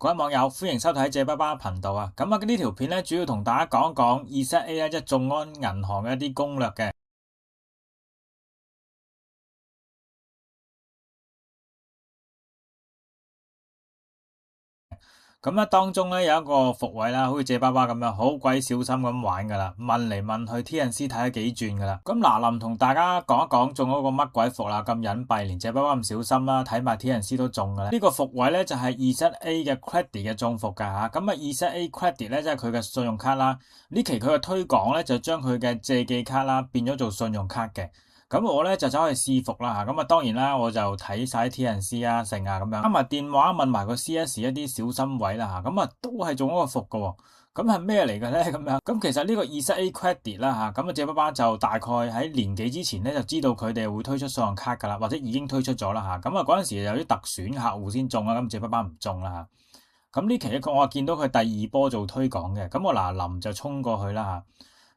各位網友，歡迎收睇借爸爸頻道啊！咁呢條片咧，主要同大家講一講 ZA 咧，即係眾安銀行嘅一啲攻略嘅。咁當中咧有一個伏位啦，好似借爸爸咁樣，好鬼小心咁玩噶啦，問嚟問去，T&C 睇咗幾轉噶啦。咁嗱，臨同大家講一講中嗰個乜鬼伏啦，咁隱蔽，連借爸爸咁小心啦，睇埋 T&C 都中嘅咧。呢個伏位咧就係 ZA 嘅 credit 嘅中伏噶嚇。咁ZA credit 咧即係佢嘅信用卡啦。呢期佢嘅推廣咧就將佢嘅借記卡啦變咗做信用卡嘅。咁我咧就走去試伏啦嚇，咁當然啦，我就睇晒 T&C 啊、成啊咁樣，加埋電話問埋個 CS 一啲小心位啦嚇，咁都係中嗰個伏嘅喎。咁係咩嚟嘅咧？咁樣咁其實呢個 ZA Credit 啦嚇，咁借爸爸就大概喺年幾之前咧就知道佢哋會推出信用卡㗎啦，或者已經推出咗啦嚇。咁嗰陣時有啲特選客戶先中啊，咁借爸爸唔中啦嚇。咁呢期我見到佢第二波做推廣嘅，咁我嗱臨就衝過去啦嚇。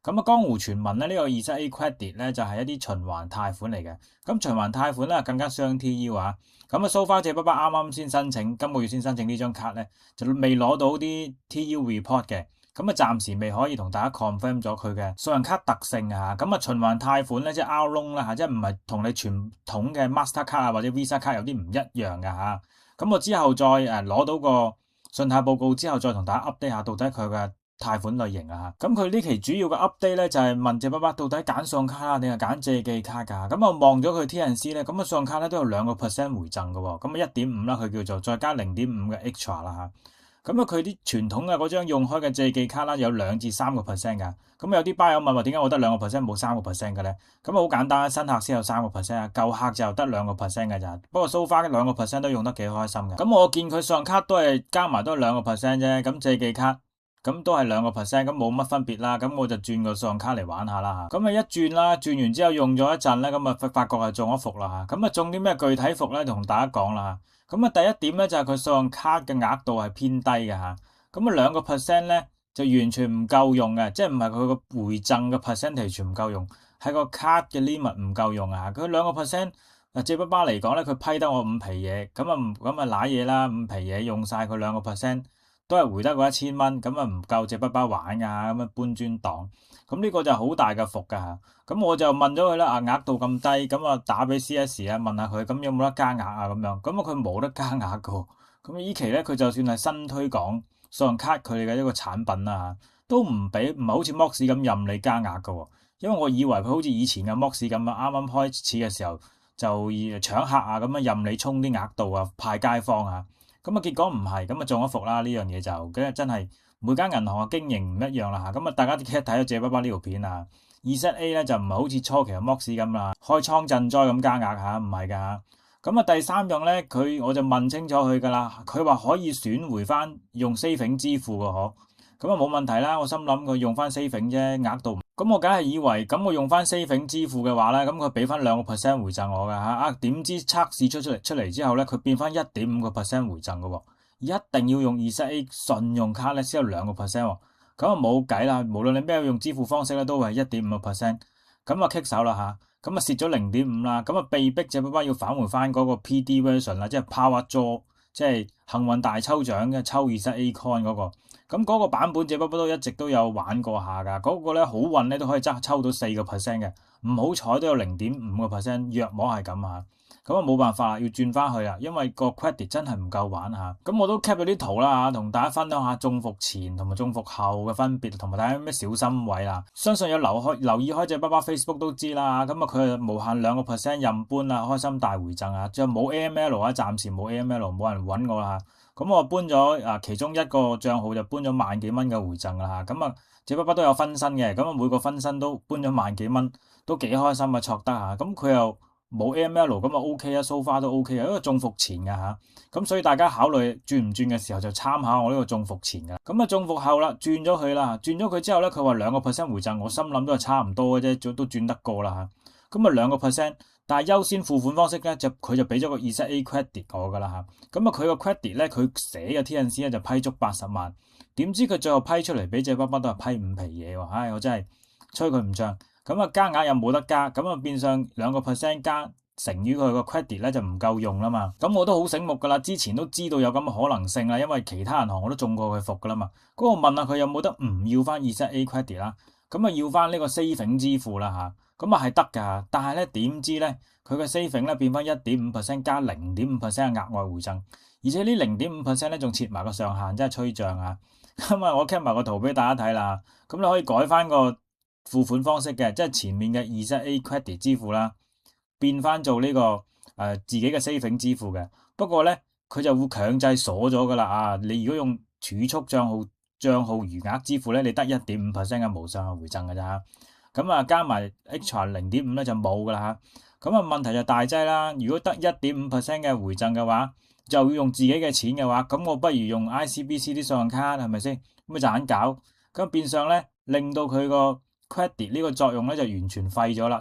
咁江湖傳聞咧，呢個 ZA Credit 咧就係一啲循環貸款嚟嘅。咁循環貸款咧更加傷 TU 啊。咁so far借爸爸啱啱先申請，今個月先申請呢張卡咧，就未攞到啲 TU report 嘅。咁暫時未可以同大家 confirm 咗佢嘅信用卡特性啊。咁循環貸款咧即係 R loan 啦嚇，即係唔係同你傳統嘅 Master 卡啊或者 Visa 卡有啲唔一樣㗎嚇。咁我之後再攞到個信貸報告之後，再同大家 update 下到底佢嘅貸款類型啊，咁佢呢期主要嘅 update 咧就係問借爸爸到底揀信用卡啊定係揀借記卡㗎？咁望咗佢 T&C 咧，咁信用卡咧都有2% 回贈嘅喎，咁1.5啦佢叫做，再加0.5嘅 extra 啦嚇。咁佢啲傳統嘅嗰張用開嘅借記卡啦有2至3%㗎。咁有啲班友問話點解我得2%冇3%嘅咧？咁好簡單，新客先有3%啊，舊客就得2%㗎咋。不過 so far 2%都用得幾開心嘅。咁我見佢信用卡都係加埋都係2%啫，咁借記卡。咁都係2%，咁冇乜分別啦。咁我就轉個信用卡嚟玩下啦嚇。咁一轉啦，轉完之後用咗一陣咧，咁發覺係中咗伏啦嚇。咁中啲咩具體伏咧？同大家講啦嚇。咁第一點咧就係佢信用卡嘅額度係偏低嘅嚇。咁2%咧就完全唔夠用嘅，即係唔係佢個回贈嘅 percentage 唔夠用，係個卡嘅 limit 唔夠用啊。佢2%，借爸爸嚟講咧，佢批得我5皮嘢，咁揦嘢啦，5皮嘢用晒佢2%。都係回得嗰1000蚊，咁唔夠借爸爸玩㗎，咁搬磚黨，咁呢個就好大嘅伏㗎嚇。咁我就問咗佢啦，額度咁低，咁打俾 CS 啊，問下佢，咁有冇得加額啊咁樣，咁佢冇得加額㗎。咁依期咧，佢就算係新推廣信用卡佢哋嘅一個產品啊，都唔係好似 Mox 咁任你加額㗎。因為我以為佢好似以前嘅 Mox 咁啊，啱啱開始嘅時候就搶客啊，咁任你充啲額度啊，派街坊啊。結果唔係，中咗伏啦呢樣嘢就，咁真係每間銀行嘅經營唔一樣啦嚇。大家記得睇咗借爸爸呢條片啊，ZA 咧就唔係好似初期嘅 Mox 咁啦，開倉賑災咁加額嚇，唔係㗎嚇。第三樣咧，我就問清楚佢㗎啦，佢話可以選回翻用 saving 支付㗎嗬。冇問題啦，我心諗佢用翻 saving 啫，額度。我梗係以為咁我用翻 saving 支付嘅話咧，咁佢俾翻2% 回贈我㗎嚇。點知測試出嚟之後咧，佢變翻1.5% 回贈㗎喎。一定要用ZA信用卡咧先有2%喎。冇計啦，無論你咩用支付方式咧，都係1.5%。棘手啦嚇，蝕咗0.5啦，被逼借爸爸要返回翻嗰個 PD version 啦，即係 Power Draw，即係幸運大抽獎嘅抽ZA Coin 嗰個。嗰個版本借爸爸都一直都有玩過下㗎，嗰個咧好運咧都可以抽到4%嘅，唔好彩都有0.5%，約莫係咁嚇。冇辦法啦，要轉翻去啦，因為個 credit 真係唔夠玩嚇。我都 cap 咗啲圖啦嚇，同大家分享下中伏前同埋中伏後嘅分別，同埋大家有咩小心位啦。相信有留意開借爸爸 Facebook 都知啦。佢係無限2%任搬啊，開心大回贈啊，仲冇 AML 啊，暫時冇 AML，冇人揾我啦嚇。我搬咗其中一個帳號就搬咗萬幾蚊嘅回贈啦嚇。借爸爸都有分身嘅，每個分身都搬咗萬幾蚊，都幾開心啊，錯得嚇。佢又冇 AML 咁OK啊，so far 都 OK 啊，因為中伏前㗎嚇。所以大家考慮轉唔轉嘅時候就參考我呢個中伏前㗎。中伏後啦，轉咗佢啦，轉咗佢之後咧，佢話2% 回贈，我心諗都係差唔多嘅啫，都轉得過啦嚇。2%，但係優先付款方式咧，佢就俾咗個 ZA credit 我㗎啦嚇。佢個 credit 咧，佢寫嘅 T&C 咧就批足80萬，點知佢最後批出嚟俾借爸爸都係批5皮嘢喎，我真係吹佢唔脹。加額又冇得加，變相2% 加乘於佢個 credit 咧就唔夠用啦嘛。咁我都好醒目噶啦，之前都知道有咁嘅可能性啦，因為其他銀行我都中過佢伏噶啦嘛。咁我問下佢有冇得唔要翻 ZA credit 啦，咁啊要翻呢個 saving 支付啦嚇，咁啊係得㗎，但係咧點知咧佢嘅 saving 咧變翻1.5%加0.5% 嘅額外回贈，而且呢0.5%咧仲設埋個上限，真係吹漲啊！咁啊我 cap 埋個圖俾大家睇啦，咁你可以改翻個付款方式嘅，即係前面嘅 ZA credit 支付啦，變翻做呢個自己嘅 saving 支付嘅。不過咧佢就會強制鎖咗㗎啦啊！你如果用儲蓄帳號餘額支付咧，你得1.5% 嘅無上限回贈㗎咋，咁啊加埋 extra 0.5咧就冇㗎啦嚇。咁啊問題就大劑啦，如果得1.5% 嘅回贈嘅話，就要用自己嘅錢嘅話，咁我不如用 ICBC 啲信用卡係咪先？咁咪盞搞，咁變相咧令到佢個 credit 呢個作用咧就完全廢咗啦。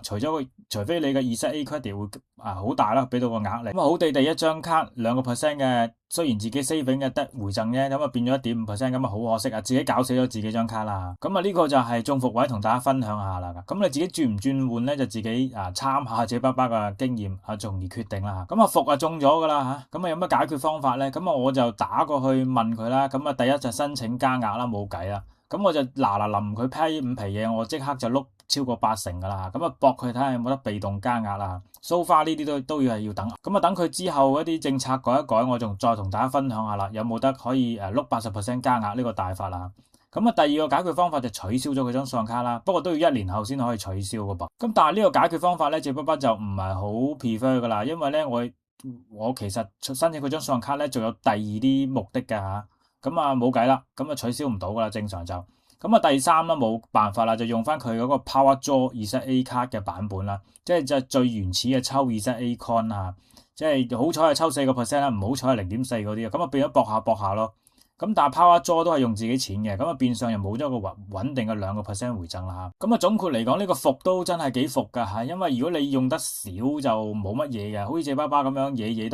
除非你嘅 ZA credit 會好大啦，俾到個額嚟。咁好地地一張卡2% 嘅，雖然自己 saving 嘅得回贈啫，咁啊變咗1.5%，咁啊好可惜啊，自己搞死咗自己張卡啦。咁啊呢個就係中伏位同大家分享下啦。咁你自己轉唔轉換咧，就自己參考下借爸爸嘅經驗從而決定啦。咁啊伏中咗㗎啦嚇，咁啊有乜解決方法咧？咁啊我就打過去問佢啦。咁啊第一就申請加額啦，冇計啦。咁我就臨佢批5皮嘢，我即刻就碌超過80%㗎啦。咁啊搏佢睇下有冇得被動加額啦。So far 呢啲都要等。咁啊等佢之後一啲政策改一改，我仲再同大家分享下啦，有冇得可以碌80% 加額呢個大法啦。咁啊第二個解決方法就取消咗佢張信用卡啦，不過都要1年後先可以取消㗎噃。咁但係呢個解決方法咧，借爸爸就唔係好 prefer 㗎啦，因為咧我其實申請佢張信用卡咧，仲有第二啲目的㗎嚇。咁啊冇計啦，咁啊取消唔到㗎啦，正常就。咁啊第三啦，冇辦法啦，就用翻佢嗰個 PowerDraw ZA 卡嘅版本啦，即係最原始嘅抽ZA Coin 啊，即係好彩係抽4%啦，唔好彩係0.4嗰啲啊，咁啊變咗搏下咯。咁但係 PowerDraw 都係用自己錢嘅，咁啊變相又冇咗個穩定嘅2% 回贈啦嚇。咁啊總括嚟講，呢個伏都真係幾伏㗎嚇，因為如果你用得少就冇乜嘢嘅，好似借爸爸咁樣嘢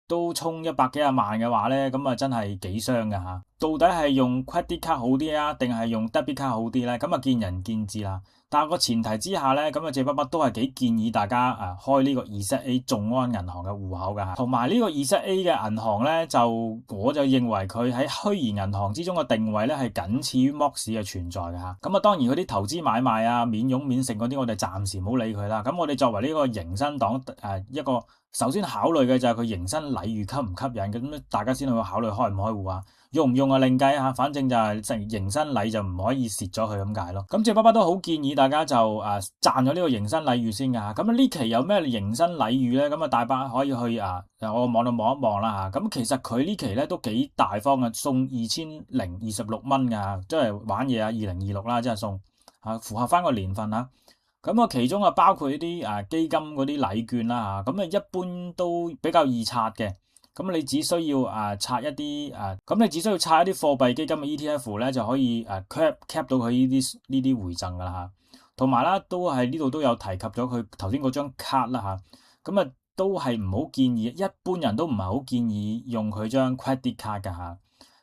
都充100幾廿萬嘅話咧，咁啊真係幾傷㗎嚇。到底係用 credit 卡好啲啊，定係用 debit 卡好啲咧？咁啊見仁見智啦。但係個前提之下咧，咁啊借爸爸都係幾建議大家開呢個ZA 眾安銀行嘅戶口㗎嚇。同埋呢個ZA 嘅銀行咧，我就認為佢喺虛擬銀行之中嘅定位咧係僅次於 Mox 嘅存在㗎嚇。咁啊當然佢啲投資買賣啊、免佣免剩嗰啲，我哋暫時唔好理佢啦。咁我哋作為呢個迎新黨一個首先考慮嘅就係佢迎新禮遇吸唔吸引嘅，咁大家先去考慮開唔開戶啊，用唔用啊另計啊，反正就係迎新禮就唔可以蝕咗佢咁解咯。咁借爸爸都好建議大家就賺咗呢個迎新禮遇先㗎。咁呢期有咩迎新禮遇咧？咁啊大把可以去我網度望一望啦嚇。咁其實佢呢期咧都幾大方嘅，送2026蚊㗎，即係玩嘢啊，2026啦，即係送符合翻個年份啊。咁啊，其中包括呢啲基金嗰啲禮券啦嚇，咁一般都比較易拆嘅。咁你只需要拆一啲貨幣基金嘅 ETF 咧，就可以cap 到佢呢啲回贈噶啦嚇。同埋啦，都係呢度都有提及咗佢頭先嗰張卡啦嚇。咁都係唔好建議，一般人都唔係好建議用佢張 credit 卡噶嚇。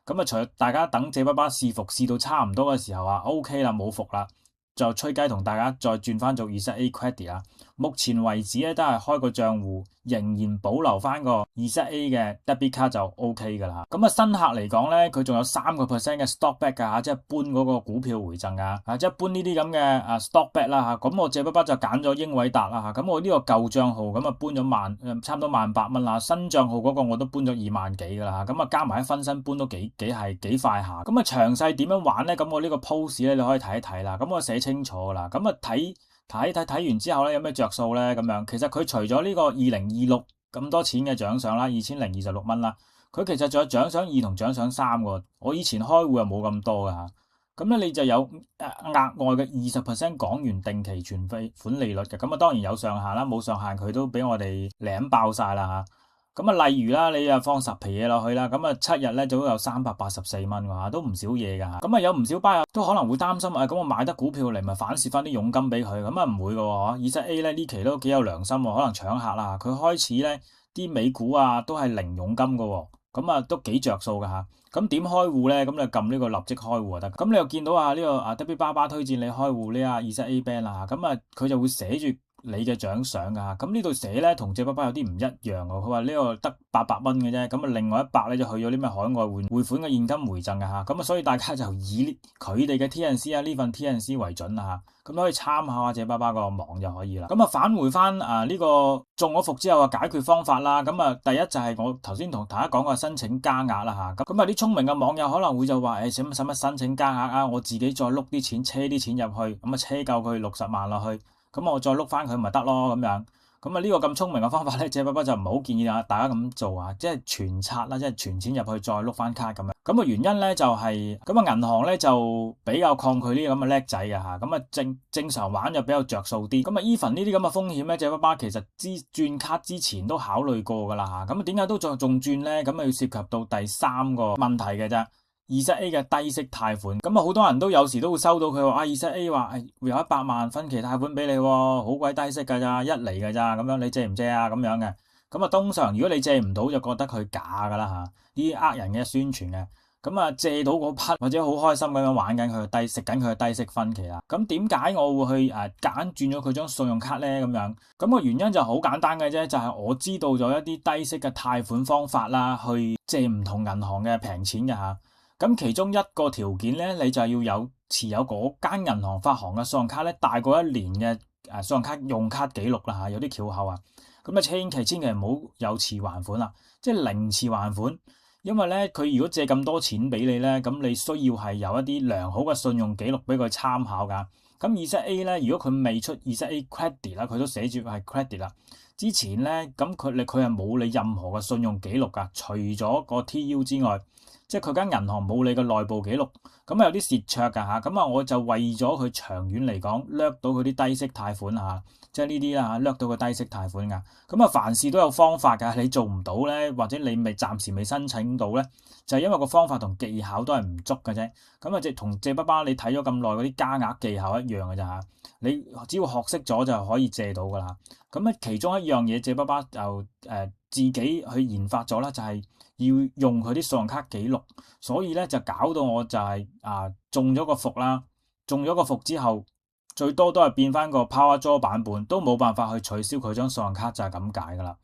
咁除大家等借爸爸試伏試到差唔多嘅時候OK 啦，冇伏啦。就吹雞同大家再轉翻做ZA credit 啦。目前為止咧都係開個賬戶，仍然保留翻個ZA 嘅 debit 卡就 OK 㗎啦。咁新客嚟講咧，佢仲有3% 嘅 stock back 㗎，即係搬嗰個股票回贈㗎。即係搬呢啲咁嘅stock back 啦嚇。咁我借爸爸就揀咗英偉達啦嚇。咁我呢個舊賬號咁搬咗差唔多18000蚊啦。新賬號嗰個我都搬咗2萬幾㗎啦嚇。咁加埋一分身搬都幾快下。咁詳細點樣玩咧？咁我呢個 post 咧你可以睇一睇啦。咁我寫清楚啦，咁睇完之後咧，有咩着數咧？咁樣其實佢除咗呢個2026咁多錢嘅獎賞啦，2026蚊啦，佢其實仲有獎賞2同獎賞3喎。我以前開戶又冇咁多㗎嚇，咁咧你就有額外嘅20% 港元定期存款利率嘅，咁當然有上限啦，冇上限佢都俾我哋舐爆晒啦嚇。咁例如啦，你放10皮嘢落去啦，咁7日咧就都有384蚊㗎，都唔少嘢㗎。咁有唔少班友都可能會擔心咁我買得股票嚟咪反蝕翻啲佣金俾佢，咁唔會㗎喎。ZA 咧呢期都幾有良心喎，可能搶客啦。佢開始咧啲美股都係零佣金㗎喎，咁都幾着數㗎嚇。咁點開戶咧？咁你撳呢個立即開戶就得。咁你又見到呢個W爸爸推薦你開戶呢ZA Bank 啦，咁佢就會寫住你嘅獎賞噶吓。咁呢度寫咧同借爸爸有啲唔一樣喎。佢話呢個得800蚊嘅啫，咁啊另外100咧就去咗啲咩海外匯款嘅現金回贈噶吓。咁啊所以大家就以佢哋嘅 T&C 啊呢份 T&C 為準啦吓。咁可以參考下借爸爸個網就可以啦。咁啊返回翻呢個中咗伏之後嘅解決方法啦。咁啊第一就係我頭先同大家講過申請加額啦吓。咁啊啲聰明嘅網友可能會就話使乜申請加額啊？我自己再碌啲錢車啲錢入去，咁啊車夠佢60萬落去，咁我再碌翻佢咪得咯咁樣。咁啊呢個咁聰明嘅方法咧，借爸爸就唔係好建議大家咁做啊，即係全刷啦，即係存錢入去再碌翻卡咁樣。咁啊原因咧就係咁啊銀行咧就比較抗拒呢啲咁嘅叻仔嘅吓，咁啊正常玩就比較着數啲。咁啊 even 呢啲咁嘅風險咧，借爸爸其實轉卡之前都考慮過噶啦吓。咁啊點解都仲轉咧？咁啊要涉及到第3個問題嘅啫。ZA 嘅低息貸款，咁啊好多人都有時都會收到佢話ZA 話會有100萬分期貸款俾你，好鬼低息噶咋，1厘噶咋，咁樣你借唔借啊？咁樣嘅，咁啊通常如果你借唔到就覺得佢假噶啦吓，呢啲呃人嘅宣傳嘅，咁啊借到嗰筆或者好開心咁樣玩緊佢食緊佢嘅低息分期啦。咁點解我會去揀轉咗佢張信用卡咧？咁樣，咁個原因就好簡單嘅啫，就係我知道咗一啲低息嘅貸款方法啦，去借唔同銀行嘅平錢嘅吓。咁其中一個條件咧，你就係要有持有嗰間銀行發行嘅信用卡咧，大過1年嘅信用卡用卡記錄啦吓，有啲翹口啊。咁啊，千祈唔好有遲還款啦，即係零遲還款。因為咧，佢如果借咁多錢俾你咧，咁你需要係有一啲良好嘅信用記錄俾佢參考噶。咁 ZA 咧，如果佢未出 ZA credit 啦，佢都寫住係 credit 啦。之前咧，咁佢係冇你任何嘅信用記錄噶，除咗個 TU 之外。即係佢間銀行冇你嘅內部記錄，咁有啲蝕卓㗎嚇，咁我就為咗佢長遠嚟講，掠到佢啲低息貸款嚇，即係呢啲啦嚇，掠到個低息貸款㗎。咁啊，凡事都有方法㗎，你做唔到咧，或者你暫時未申請到咧，就係因為個方法同技巧都係唔足嘅啫。咁啊，即係同借爸爸你睇咗咁耐嗰啲加額技巧一樣嘅咋嚇，你只要學識咗就可以借到㗎啦。咁啊，其中一樣嘢借爸爸就自己去研發咗啦，就係要用佢啲信用卡記錄，所以咧就搞到我就係中咗個伏啦，中咗個伏之後，最多都係變翻個 Power Draw 版本，都冇辦法去取消佢張信用卡，就係咁解噶啦。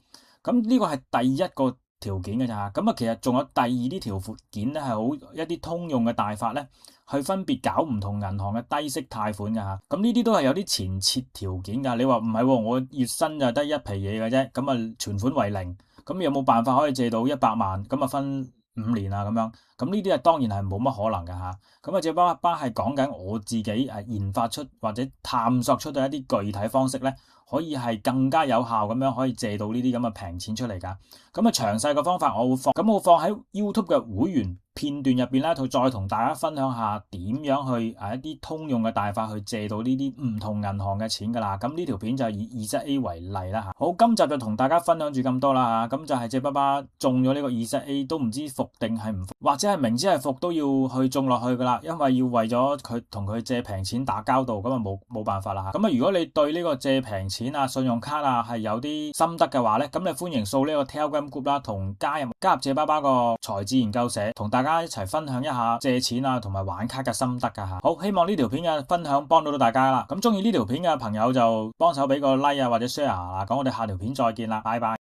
咁呢個係第一個條件嘅咋，咁啊其實仲有第二啲條件咧，係好一啲通用嘅大法咧，去分別搞唔同銀行嘅低息貸款嘅吓。咁呢啲都係有啲前設條件噶。你話唔係喎，我月薪就得一皮嘢嘅啫，咁啊存款為零。咁有冇辦法可以借到100萬？咁啊分5年啊咁樣，咁呢啲當然係冇乜可能㗎吓。咁啊借爸爸係講緊我自己研發出或者探索出到一啲具體方式咧，可以係更加有效咁樣可以借到呢啲咁嘅平錢出嚟㗎。咁啊詳細嘅方法我會放喺 YouTube 嘅會員片段入邊咧，再同大家分享下點樣去一啲通用嘅大法去借到呢啲唔同銀行嘅錢㗎啦。咁呢條片就以 ZA 為例啦吓。好，今集就同大家分享住咁多啦吓。咁就係借爸爸中咗呢個 ZA 都唔知服定係唔服，或者係明知係服都要去中落去㗎啦，因為要為咗佢同佢借平錢打交道，咁啊冇辦法啦吓。咁啊如果你對呢個借平錢啊、信用卡啊係有啲心得嘅話咧，咁你歡迎掃呢個 Telegram Group 啦，同加入借爸爸個財智研究社，同大家一齊分享一下借錢啊同埋玩卡嘅心得㗎吓。好，希望呢條片嘅分享幫到大家啦。咁中意呢條片嘅朋友就幫手俾個 like 啊或者 share 啦。咁我哋下條片再見啦，拜拜。